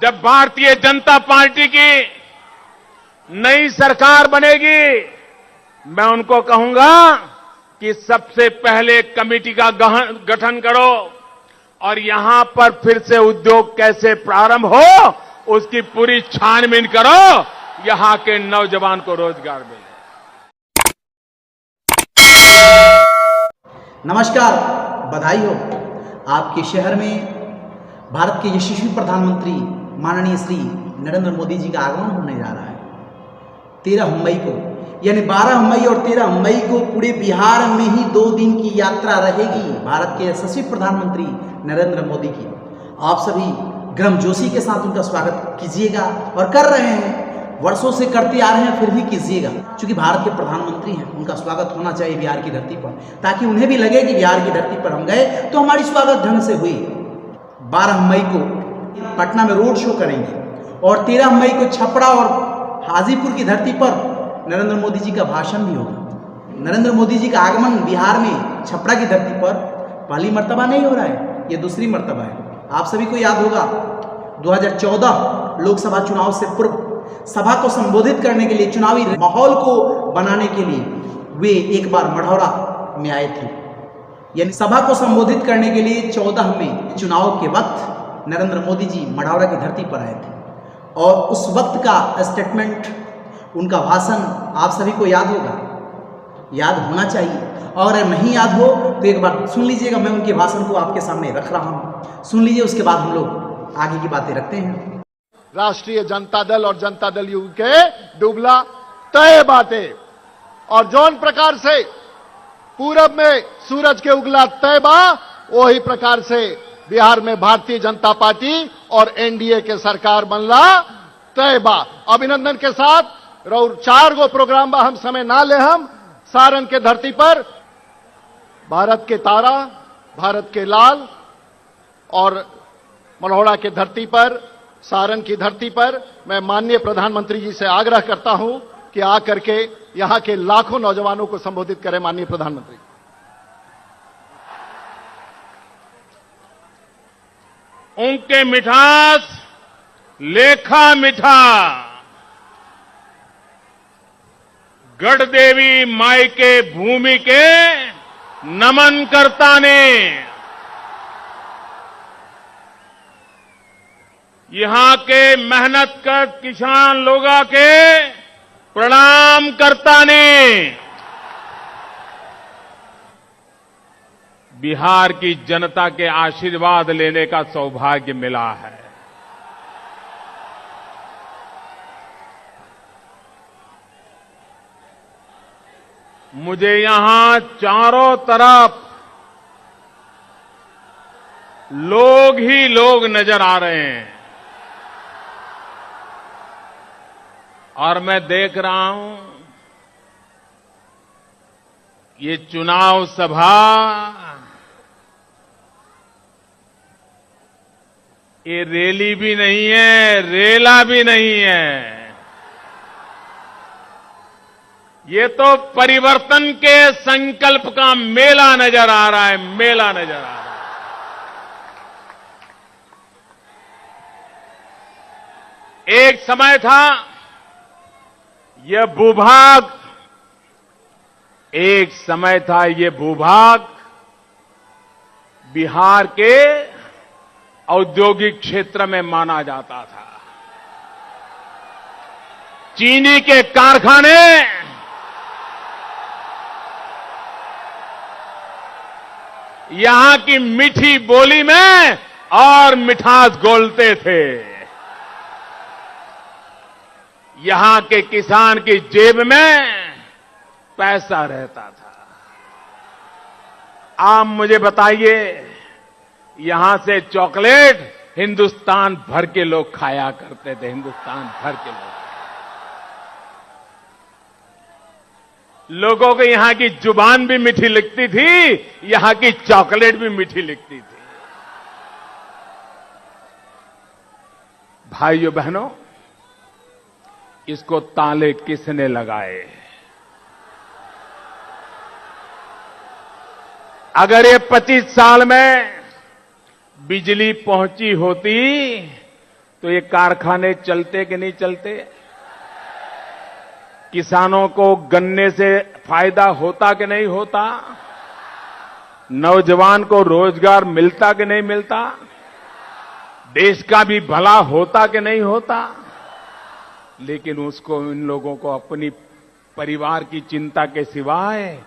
जब भारतीय जनता पार्टी की नई सरकार बनेगी, मैं उनको कहूंगा कि सबसे पहले कमेटी का गठन करो और यहां पर फिर से उद्योग कैसे प्रारंभ हो उसकी पूरी छानबीन करो, यहां के नौजवान को रोजगार मिले। नमस्कार, बधाई हो। आपके शहर में भारत के यशस्वी प्रधानमंत्री माननीय श्री नरेंद्र मोदी जी का आगमन होने जा रहा है 13 मई को, यानी 12 मई और 13 मई को पूरे बिहार में ही 2 दिन की यात्रा रहेगी भारत के यशस्वी प्रधानमंत्री नरेंद्र मोदी की। आप सभी गर्मजोशी के साथ उनका स्वागत कीजिएगा और कर रहे हैं, वर्षों से करते आ रहे हैं, फिर भी कीजिएगा, क्योंकि भारत के प्रधानमंत्री हैं, उनका स्वागत होना चाहिए बिहार की धरती पर, ताकि उन्हें भी लगे कि बिहार की धरती पर हम गए तो हमारी स्वागत ढंग से हुई। 12 मई को पटना में रोड शो करेंगे और 13 मई को छपरा और हाजीपुर की धरती पर नरेंद्र मोदी जी का भाषण भी होगा। नरेंद्र मोदी जी का आगमन बिहार में छपरा की धरती पर पहली मर्तबा नहीं हो रहा है, ये दूसरी मर्तबा है। आप सभी को याद होगा 2014 लोकसभा चुनाव से पूर्व सभा को संबोधित करने के लिए, चुनावी माहौल को बनाने के लिए वे एक बार मढ़ौरा में आए थे, यानी सभा को संबोधित करने के लिए 14 में चुनाव के वक्त नरेंद्र मोदी जी मढ़ौरा की धरती पर आए थे और उस वक्त का स्टेटमेंट, उनका भाषण आप सभी को याद होगा, याद होना चाहिए, और अगर नहीं याद हो तो एक बार सुन लीजिएगा। मैं उनके भाषण को आपके सामने रख रहा हूं, सुन लीजिए, उसके बाद हम लोग आगे की बातें रखते हैं। राष्ट्रीय जनता दल और जनता दल यू के डुबला तय बातें, और जौन प्रकार से पूरब में सूरज के उगला तय बा, वही प्रकार से बिहार में भारतीय जनता पार्टी और एनडीए के सरकार बनला तय बा। अभिनंदन के साथ 4 गो प्रोग्राम बा, हम समय ना ले, हम सारण के धरती पर भारत के तारा, भारत के लाल, और मढ़ौरा के धरती पर, सारण की धरती पर मैं माननीय प्रधानमंत्री जी से आग्रह करता हूं कि आकर के यहां के लाखों नौजवानों को संबोधित करें। माननीय प्रधानमंत्री, उनके मिठास लेखा मिठा, गढ़देवी माई के भूमि के नमन करता ने, यहां के मेहनत कर किसान लोगा के प्रणाम करता ने, बिहार की जनता के आशीर्वाद लेने का सौभाग्य मिला है। मुझे यहां चारों तरफ लोग ही लोग नजर आ रहे हैं और मैं देख रहा हूं ये चुनाव सभा, ये रैली भी नहीं है, रेला भी नहीं है, ये तो परिवर्तन के संकल्प का मेला नजर आ रहा है, मेला नजर आ रहा है। एक समय था यह भूभाग, एक समय था ये भूभाग बिहार के औद्योगिक क्षेत्र में माना जाता था। चीनी के कारखाने यहां की मीठी बोली में और मिठास घोलते थे, यहां के किसान की जेब में पैसा रहता था। आप मुझे बताइए, यहां से चॉकलेट हिंदुस्तान भर के लोग खाया करते थे, हिंदुस्तान भर के लोगों को यहां की जुबान भी मीठी लगती थी, यहां की चॉकलेट भी मीठी लगती थी। भाइयों बहनों, इसको ताले किसने लगाए? अगर ये 25 साल में बिजली पहुंची होती तो ये कारखाने चलते कि नहीं चलते? किसानों को गन्ने से फायदा होता कि नहीं होता? नौजवान को रोजगार मिलता कि नहीं मिलता? देश का भी भला होता कि नहीं होता? लेकिन उसको इन लोगों को अपनी परिवार की चिंता के सिवाय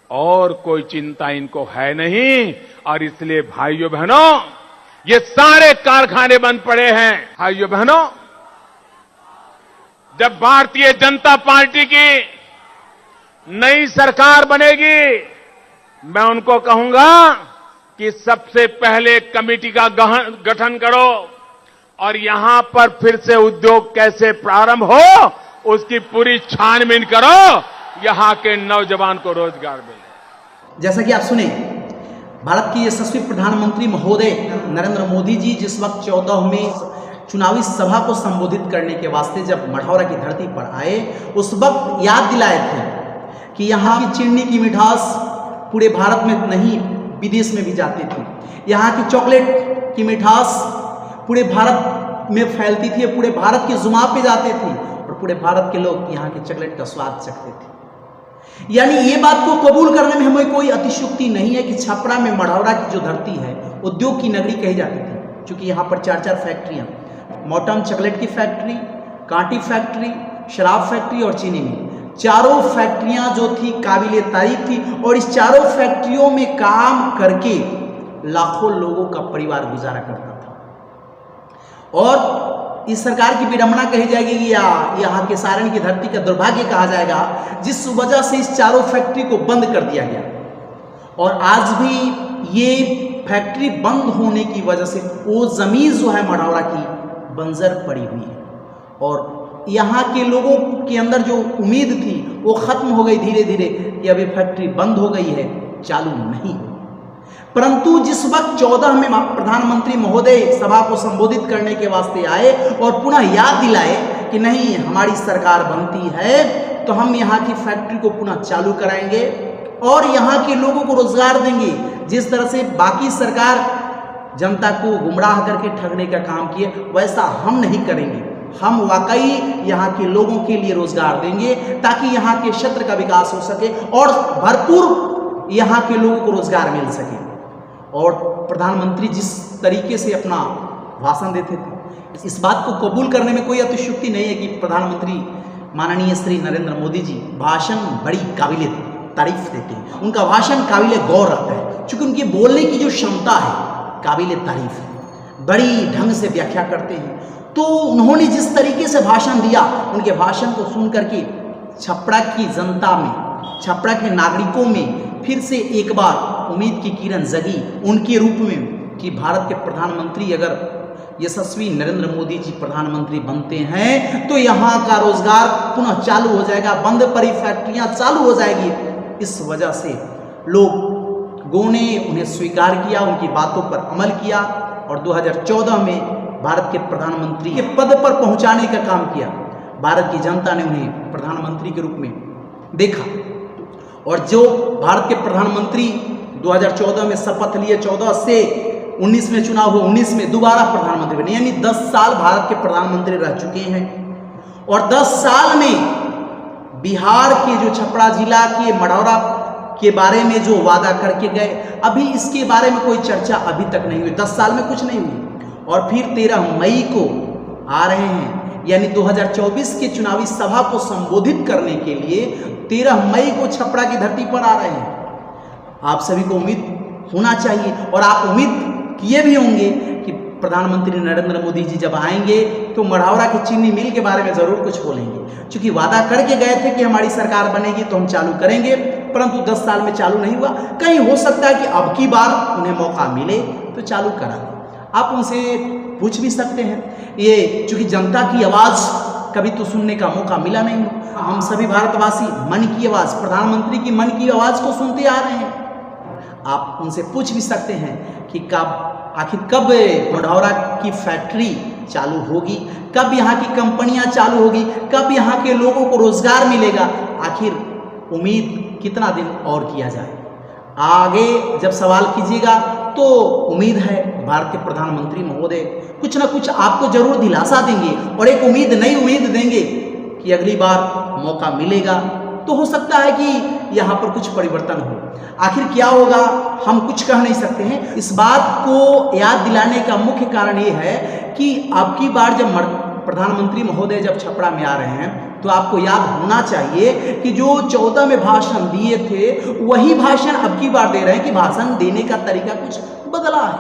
और कोई चिंता इनको है नहीं। और इसलिए भाइयों बहनों, ये सारे कारखाने बंद पड़े हैं। भाइयों बहनों, जब भारतीय जनता पार्टी की नई सरकार बनेगी, मैं उनको कहूंगा कि सबसे पहले कमेटी का गठन करो और यहां पर फिर से उद्योग कैसे प्रारंभ हो उसकी पूरी छानबीन करो, यहां के नौजवान को रोजगार मिले। जैसा कि आप सुने, भारत के यशस्वी प्रधानमंत्री महोदय नरेंद्र मोदी जी जिस वक्त 14 में चुनावी सभा को संबोधित करने के वास्ते जब मढ़ौरा की धरती पर आए, उस वक्त याद दिलाए थे कि यहाँ की चीनी की मिठास पूरे भारत में नहीं, विदेश में भी जाती थी। यहाँ की चॉकलेट की मिठास पूरे भारत में फैलती थी, पूरे भारत की जुबान पे जाते थे और पूरे भारत के लोग यहाँ की चॉकलेट का स्वाद चखते थे। यानी ये बात को कबूल करने में हमें कोई अतिशयोक्ति नहीं है कि छपरा में मढ़ौरा की जो धरती है उद्योग की नगरी कही जाती थी, क्योंकि यहाँ पर 4 फैक्ट्रियाँ, मॉटम चॉकलेट की फैक्ट्री, कांटी फैक्ट्री, शराब फैक्ट्री और चीनी मिल, चारों फैक्ट्रियां जो थी काबिले तारीफ थी। और इस चारों फैक्ट्रियों में काम करके लाखों लोगों का परिवार गुजारा करता था। और इस सरकार की विडंबना कही जाएगी या यहाँ के सारण की धरती का दुर्भाग्य कहा जाएगा, जिस वजह से इस चारों फैक्ट्री को बंद कर दिया गया। और आज भी ये फैक्ट्री बंद होने की वजह से वो जमीन जो है मढ़ौरा की बंजर पड़ी हुई है और यहाँ के लोगों के अंदर जो उम्मीद थी वो खत्म हो गई धीरे धीरे कि अभी फैक्ट्री बंद हो गई है, चालू नहीं हो। परंतु जिस वक्त 14 में प्रधानमंत्री महोदय सभा को संबोधित करने के वास्ते आए और पुनः याद दिलाए कि नहीं, हमारी सरकार बनती है तो हम यहाँ की फैक्ट्री को पुनः चालू कराएंगे और यहाँ के लोगों को रोजगार देंगे। जिस तरह से बाकी सरकार जनता को गुमराह करके ठगने का काम किए, वैसा हम नहीं करेंगे। हम वाकई यहाँ के लोगों के लिए रोजगार देंगे ताकि यहाँ के क्षेत्र का विकास हो सके और भरपूर यहाँ के लोगों को रोजगार मिल सके। और प्रधानमंत्री जिस तरीके से अपना भाषण देते थे, इस बात को कबूल करने में कोई अतिशयोक्ति नहीं है कि प्रधानमंत्री माननीय श्री नरेंद्र मोदी जी भाषण बड़ी काबिले तारीफ देते हैं। उनका भाषण काबिले गौर रहता है, क्योंकि उनकी बोलने की जो क्षमता है काबिले तारीफ है, बड़ी ढंग से व्याख्या करते हैं। तो उन्होंने जिस तरीके से भाषण दिया, उनके भाषण को सुन करके छपरा की जनता में, छपरा के नागरिकों में फिर से एक बार उम्मीद की किरण जगी उनके रूप में कि भारत के प्रधानमंत्री अगर यशस्वी नरेंद्र मोदी जी प्रधानमंत्री बनते हैं तो यहाँ का रोजगार पुनः चालू हो जाएगा, बंद पड़ी फैक्ट्रियाँ चालू हो जाएगी। इस वजह से लोगों ने उन्हें स्वीकार किया, उनकी बातों पर अमल किया और 2014 में भारत के प्रधानमंत्री के पद पर पहुंचाने का काम किया। भारत की जनता ने उन्हें प्रधानमंत्री के रूप में देखा और जो भारत के प्रधानमंत्री 2014 में शपथ लिए, 14 से 19 में चुनाव हुआ, 19 में दोबारा प्रधानमंत्री बने, यानी 10 साल भारत के प्रधानमंत्री रह चुके हैं। और 10 साल में बिहार के जो छपरा जिला के मढ़ौरा के बारे में जो वादा करके गए, अभी इसके बारे में कोई चर्चा अभी तक नहीं हुई। 10 साल में कुछ नहीं हुई और फिर 13 मई को आ रहे हैं, यानी 2024 के चुनावी सभा को संबोधित करने के लिए 13 मई को छपरा की धरती पर आ रहे हैं। आप सभी को उम्मीद होना चाहिए और आप उम्मीद किए भी होंगे कि प्रधानमंत्री नरेंद्र मोदी जी जब आएंगे तो मढ़ौरा की चीनी मिल के बारे में जरूर कुछ बोलेंगे, क्योंकि वादा करके गए थे कि हमारी सरकार बनेगी तो हम चालू करेंगे, परंतु 10 साल में चालू नहीं हुआ। कहीं हो सकता है कि अब की बार उन्हें मौका मिले तो चालू करा दें। आप उनसे पूछ भी सकते हैं, ये चूंकि जनता की आवाज़ कभी तो सुनने का मौका मिला नहीं, हम सभी भारतवासी मन की आवाज़, प्रधानमंत्री की मन की आवाज़ को सुनते आ रहे हैं। आप उनसे पूछ भी सकते हैं कि आखिर कब मढ़ौरा की फैक्ट्री चालू होगी, कब यहाँ की कंपनियाँ चालू होगी, कब यहाँ के लोगों को रोजगार मिलेगा, आखिर उम्मीद कितना दिन और किया जाए। आगे जब सवाल कीजिएगा तो उम्मीद है भारत के प्रधानमंत्री महोदय कुछ ना कुछ आपको जरूर दिलासा देंगे और एक उम्मीद, नई उम्मीद देंगे कि अगली बार मौका मिलेगा तो हो सकता है कि यहाँ पर कुछ परिवर्तन हो। आखिर क्या होगा हम कुछ कह नहीं सकते हैं। इस बात को याद दिलाने का मुख्य कारण ये है कि अब की बार जब प्रधानमंत्री महोदय जब छपरा में आ रहे हैं तो आपको याद होना चाहिए कि जो 14 में भाषण दिए थे वही भाषण अब की बार दे रहे हैं कि भाषण देने का तरीका कुछ बदला है,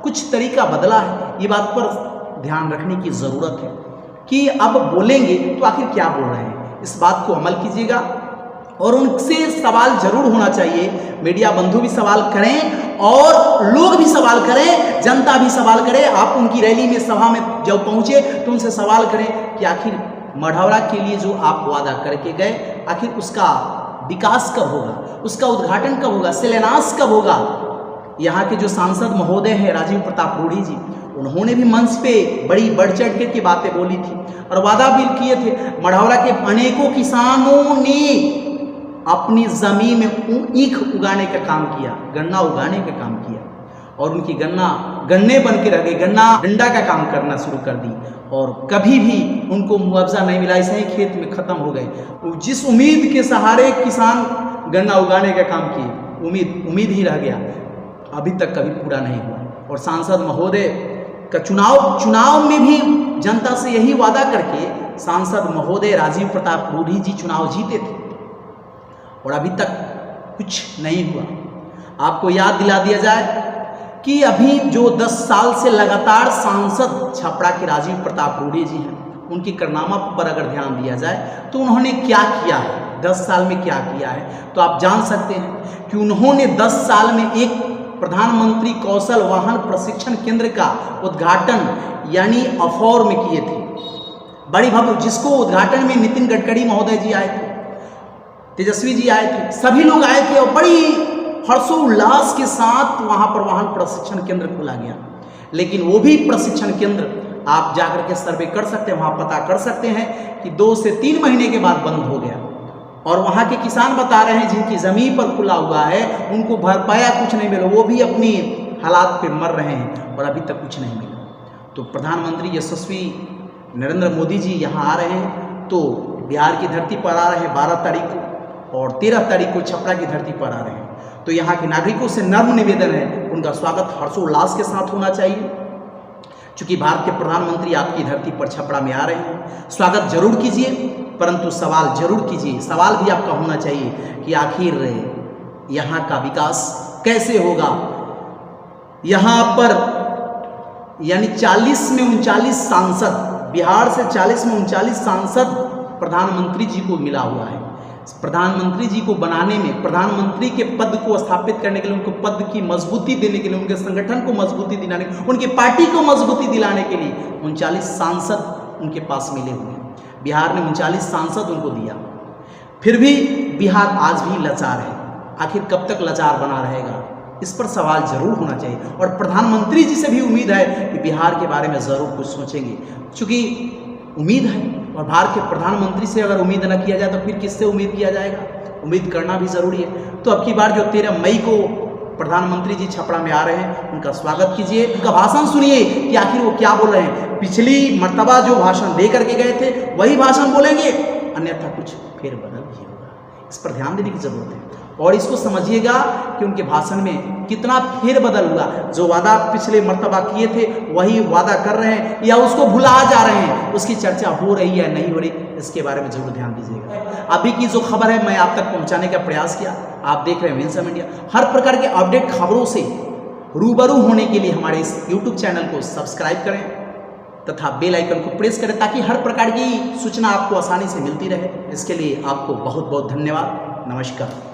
कुछ तरीका बदला है। ये बात पर ध्यान रखने की ज़रूरत है कि अब बोलेंगे तो आखिर क्या बोल रहे हैं। इस बात को अमल कीजिएगा और उनसे सवाल जरूर होना चाहिए। मीडिया बंधु भी सवाल करें और लोग भी सवाल करें, जनता भी सवाल करे। आप उनकी रैली में, सभा में जब पहुंचे तो उनसे सवाल करें कि आखिर मढ़ौरा के लिए जो आप वादा करके गए आखिर उसका विकास कब होगा, उसका उद्घाटन कब होगा, शिलान्यास कब होगा। यहाँ के जो सांसद महोदय हैं राजीव प्रताप रूढ़ी जी, उन्होंने भी मंच पे बड़ी बढ़ चढ़ के बातें बोली थी और वादा भी किए थे। मढ़ौरा के अनेकों किसानों ने अपनी जमीन में ईख उगाने का काम किया, गन्ना उगाने का काम किया और उनकी गन्ने बन के रह गए, गन्ना डंडा का काम करना शुरू कर दी और कभी भी उनको मुआवजा नहीं मिला, ऐसे ही खेत में खत्म हो गए। जिस उम्मीद के सहारे किसान गन्ना उगाने का काम किए, उम्मीद ही रह गया, अभी तक कभी पूरा नहीं हुआ। और सांसद महोदय का चुनाव में भी जनता से यही वादा करके सांसद महोदय राजीव प्रताप रूढ़ी जी चुनाव जीते थे और अभी तक कुछ नहीं हुआ। आपको याद दिला दिया जाए कि अभी जो 10 साल से लगातार सांसद छपरा के राजीव प्रताप रूढ़ी जी हैं, उनकी कारनामा पर अगर ध्यान दिया जाए तो उन्होंने क्या किया है, 10 साल में क्या किया है, तो आप जान सकते हैं कि उन्होंने 10 साल में एक प्रधानमंत्री कौशल वाहन प्रशिक्षण केंद्र का उद्घाटन यानी अफौर में किए थे। बड़ी भव्य, जिसको उद्घाटन में नितिन गडकरी महोदय जी आए थे, तेजस्वी जी आए थे, सभी लोग आए थे और बड़ी हर्षोल्लास के साथ वहां पर वाहन प्रशिक्षण केंद्र खोला गया। लेकिन वो भी प्रशिक्षण केंद्र आप जाकर के सर्वे कर सकते हैं, वहां पता कर सकते हैं कि 2 से 3 महीने के बाद बंद हो गया और वहां के किसान बता रहे हैं जिनकी जमीन पर खुला हुआ है उनको भरपाया कुछ नहीं मिला, वो भी अपनी हालात पे मर रहे हैं और अभी तक कुछ नहीं मिला। तो प्रधानमंत्री यशस्वी नरेंद्र मोदी जी यहाँ आ रहे हैं तो बिहार की धरती पर आ रहे हैं 12 तारीख को और 13 तारीख को छपरा की धरती पर आ रहे हैं। तो यहाँ के नागरिकों से नम्र निवेदन है, उनका स्वागत हर्षोल्लास के साथ होना चाहिए। चूंकि भारत के प्रधानमंत्री आपकी धरती पर छपरा में आ रहे हैं, स्वागत जरूर कीजिए परंतु सवाल जरूर कीजिए। सवाल भी आपका होना चाहिए कि आखिर यहाँ का विकास कैसे होगा। यहाँ पर यानी 40 में 39 सांसद, बिहार से 40 में 39 सांसद प्रधानमंत्री जी को मिला हुआ है। प्रधानमंत्री जी को बनाने में, प्रधानमंत्री के पद को स्थापित करने के लिए, उनको पद की मजबूती देने के लिए, उनके संगठन को मजबूती दिलाने, उनकी पार्टी को मजबूती दिलाने के लिए 39 सांसद उनके पास मिले हुए हैं। बिहार ने 39 सांसद उनको दिया, फिर भी बिहार आज भी लाचार है। आखिर कब तक लाचार बना रहेगा, इस पर सवाल जरूर होना चाहिए और प्रधानमंत्री जी से भी उम्मीद है कि बिहार के बारे में जरूर कुछ सोचेंगे। चूंकि उम्मीद है और भारत के प्रधानमंत्री से अगर उम्मीद न किया जाए तो फिर किससे उम्मीद किया जाएगा। उम्मीद करना भी जरूरी है। तो अब की बार जो 13 मई को प्रधानमंत्री जी छपरा में आ रहे हैं, उनका स्वागत कीजिए, उनका भाषण सुनिए कि आखिर वो क्या बोल रहे हैं। पिछली मर्तबा जो भाषण दे करके गए थे वही भाषण बोलेंगे, अन्यथा कुछ फेरबदल भी होगा। इस पर ध्यान देने की जरूरत है और इसको समझिएगा कि उनके भाषण में कितना फेरबदल हुआ। जो वादा पिछले मर्तबा किए थे वही वादा कर रहे हैं या उसको भुला जा रहे हैं, उसकी चर्चा हो रही है नहीं हो रही, इसके बारे में जरूर ध्यान दीजिएगा। अभी की जो खबर है मैं आप तक पहुंचाने का प्रयास किया। आप देख रहे हैं विंसम इंडिया। हर प्रकार के अपडेट खबरों से रूबरू होने के लिए हमारे इस यूट्यूब चैनल को सब्सक्राइब करें तथा बेल आइकन को प्रेस करें ताकि हर प्रकार की सूचना आपको आसानी से मिलती रहे। इसके लिए आपको बहुत बहुत धन्यवाद। नमस्कार।